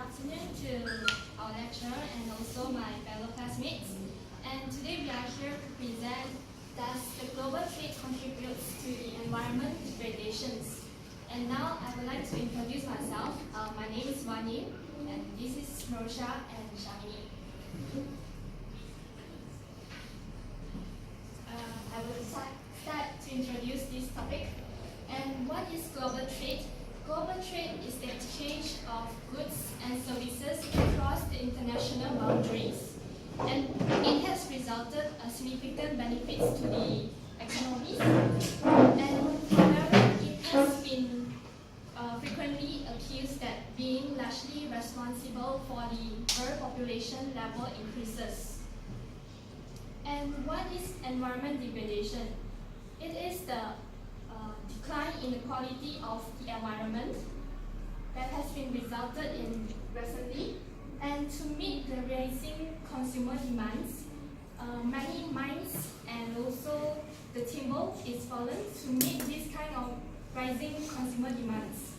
afternoon to our lecturer and also my fellow classmates. And today we are here to present does the global trade contributes to the environment degradations. And now I would like to introduce myself. My name is Wani, and this is Rosha and Shami. I will start to introduce this topic. And what is global trade? Global trade is the exchange of goods and services across the international boundaries. And it has resulted in significant benefits to the economies. And however, it has been frequently accused that being largely responsible for the world population level increases. And what is environment degradation? It is the decline in the quality of the environment that has been resulted in recently. And to meet the rising consumer demands, many mines and also the timber is fallen to meet this kind of rising consumer demands.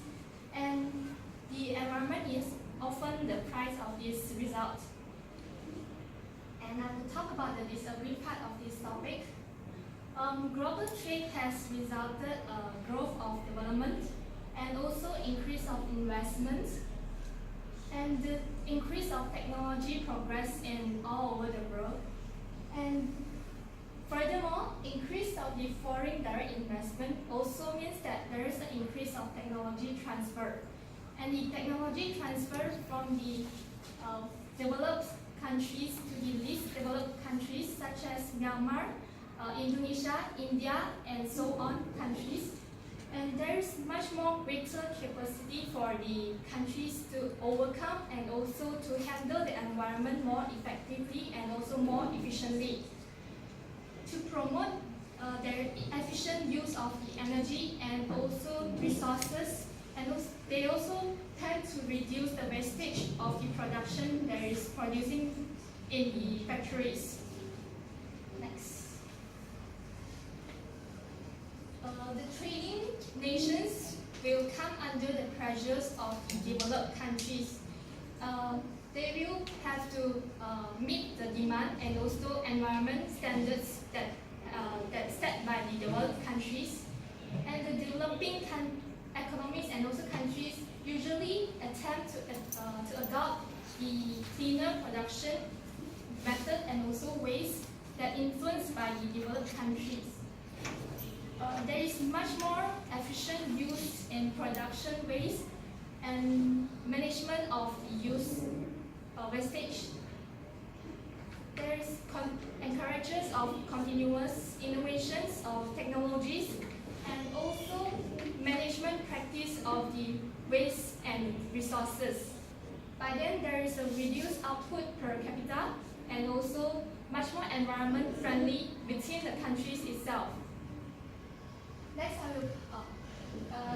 And the environment is often the price of this result. And I will talk about the disagree part of this topic. Global trade has resulted growth of development and also increase of investment and the increase of technology progress in all over the world. And furthermore, increase of the foreign direct investment also means that there is an increase of technology transfer. And the technology transfer from the developed countries to the least developed countries such as Myanmar, Indonesia, India, and so on countries. And there is much more greater capacity for the countries to overcome and also to handle the environment more effectively and also more efficiently. To promote their efficient use of the energy and also resources, and also, they also tend to reduce the wastage of the production that is producing in the factories. Next. The trading nations will come under the pressures of developed countries. They will have to meet the demand and also environment standards that set by the developed countries. And the developing economies and also countries usually attempt to adopt the cleaner production method and also ways that influenced by the developed countries. There is much more efficient use in production waste and management of the use wastage. There is encourages of continuous innovations of technologies and also management practice of the waste and resources. By then, there is a reduced output per capita and also much more environment friendly between the countries itself. Next, I will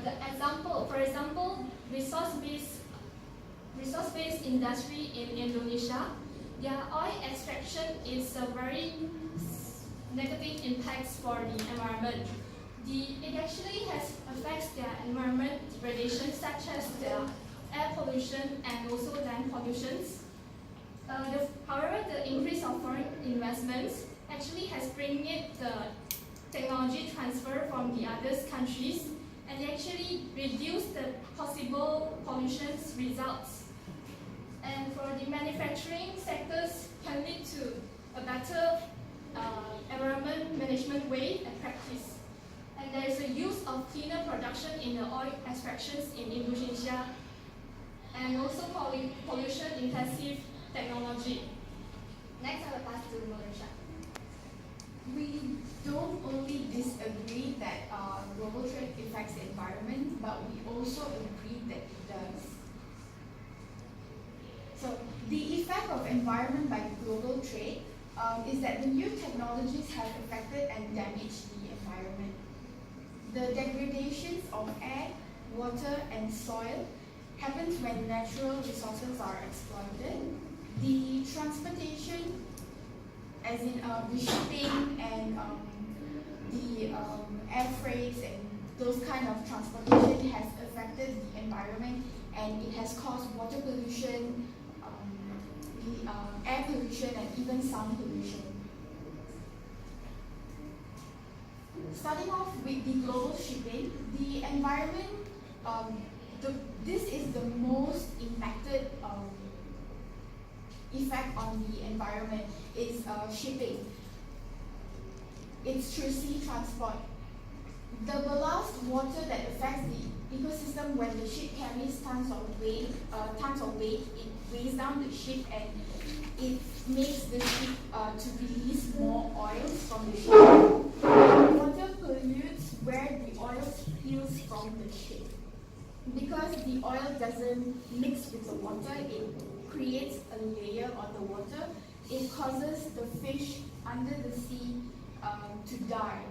the example. For example, resource-based industry in Indonesia, their oil extraction is a very negative impacts for the environment. It actually affects their environment degradation, such as the air pollution and also land pollutions. However, the increase of foreign investments actually has bring it the technology transfer from the other countries and actually reduce the possible pollution results. And for the manufacturing sectors can lead to a better environment management way and practice. And there is a use of cleaner production in the oil extractions in Indonesia and also pollution intensive technology. Next, I will pass to Malaysia. We don't only disagree that global trade affects the environment, but we also agree that it does. So the effect of environment by global trade is that the new technologies have affected and damaged the environment. The degradations of air, water, and soil happens when natural resources are exploited. The transportation, as in the shipping and the air freights and those kind of transportation has affected the environment and it has caused water pollution, air pollution and even sound pollution. Starting off with the global shipping, the environment, this is the most impacted effect on the environment is shipping. It's through sea transport. The ballast water that affects the ecosystem when the ship carries tons of weight, it weighs down the ship and it makes the ship to release more oils from the ship. Water pollutes where the oil spills from the ship. Because the oil doesn't mix with the water, it creates a layer on the water. It causes the fish under the sea to die.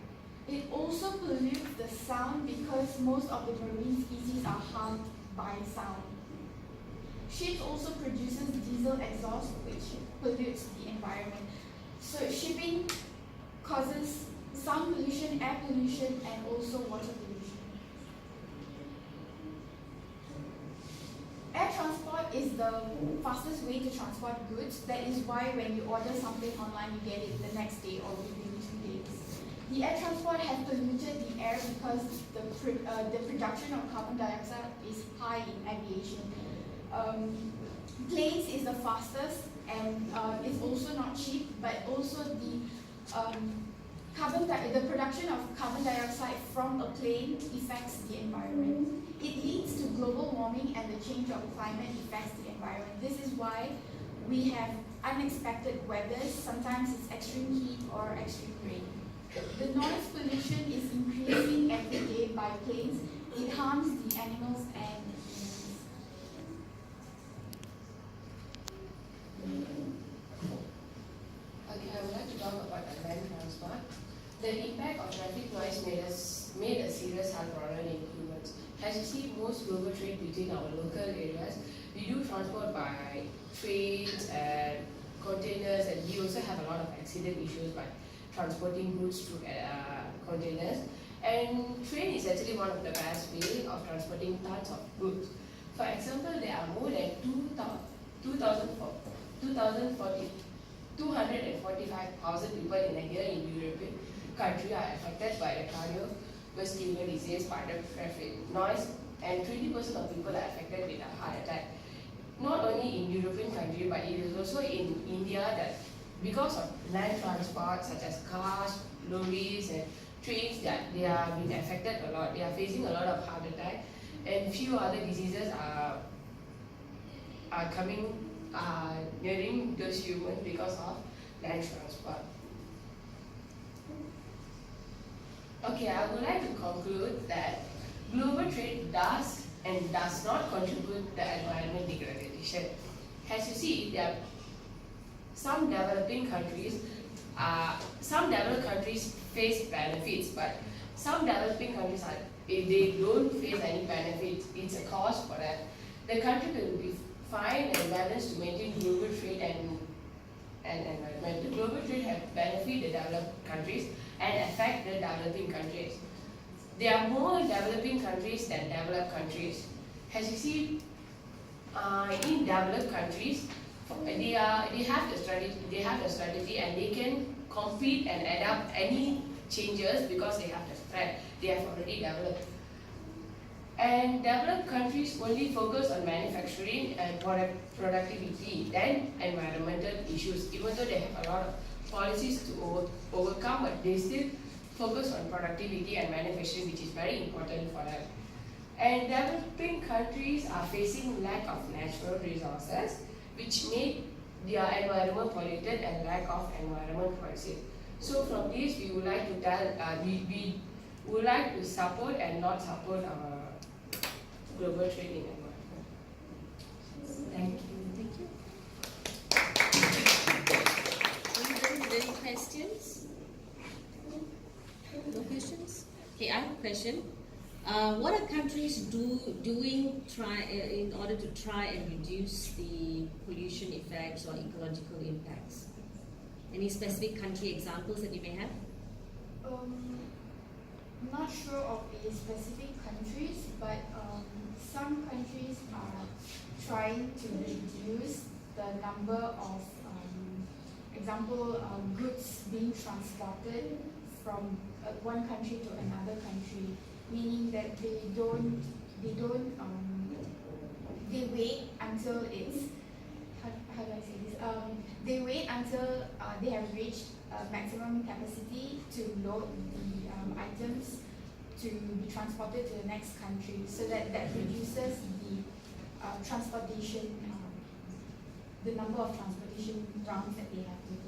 It also pollutes the sound because most of the marine species are harmed by sound. Ships also produces diesel exhaust which pollutes the environment. So shipping causes sound pollution, air pollution and also water pollution. Air transport is the fastest way to transport goods. That is why when you order something online you get it the next day or within 2 days. The air transport has polluted the air because the production of carbon dioxide is high in aviation. Planes is the fastest and it's also not cheap, but also the production of carbon dioxide from a plane affects the environment. It leads to global warming and the change of climate affects the environment. This is why we have unexpected weathers. Sometimes it's extreme heat or extreme rain. The noise pollution is increasing every day by planes. It harms the animals and humans. Okay, I would like to talk about the land transport. The impact of traffic noise made a serious health problem in humans. As you see, most global trade between our local areas, we do transport by trains and containers, and we also have a lot of accident issues by transporting goods through containers. And train is actually one of the best way of transporting tons of goods. For example, there are more than 245,000 people in a year in European country are affected by the cardiovascular disease by the traffic noise, and 20% of people are affected with a heart attack. Not only in European country, but it is also in India that because of land transport such as cars, lorries and trains, that they are being affected a lot. They are facing a lot of heart attack, and few other diseases are nearing those humans because of land transport. Okay, I would like to conclude that global trade does and does not contribute to the environment degradation. As you see, there are some developed countries face benefits, but some developing countries they don't face any benefits. It's a cost for them. The country will be fine and balanced to maintain global trade and environment. The global trade have benefit the developed countries and affect the developing countries. There are more developing countries than developed countries. As you see, in developed countries, they have the strategy and they can compete and adapt any changes because they have the strength. They have already developed. And developed countries only focus on manufacturing and productivity than environmental issues. Even though they have a lot of policies to overcome, but they still focus on productivity and manufacturing, which is very important for them. And developing countries are facing lack of natural resources, which make their environment polluted and lack of environment policy. So from this, we would like to tell, we would like to support and not support our global trade in environment. Thank you. Thank you. Any questions? No questions? Okay, I have a question. What are countries doing in order to try and reduce the pollution effects or ecological impacts? Any specific country examples that you may have? I'm not sure of the specific countries, but some countries are trying to reduce the number of goods being transported from one country to another country, meaning that they wait until it's how do I say this? They wait until they have reached maximum capacity to load the items to be transported to the next country, so that reduces the transportation, the number of transportation rounds that they have to do.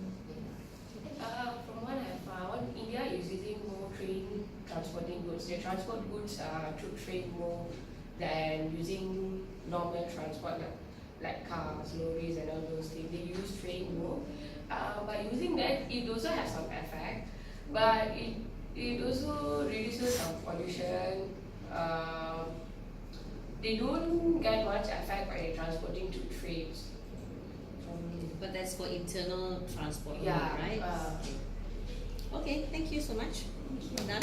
From what I found, India is using more train transporting goods. They transport goods through train more than using normal transport like cars, lorries and all those things. They use train more. By using that, it also has some effect, but it also reduces some pollution. They don't get much effect by transporting to trains. But that's for internal transport, Yeah, right? Okay, thank you so much. Done.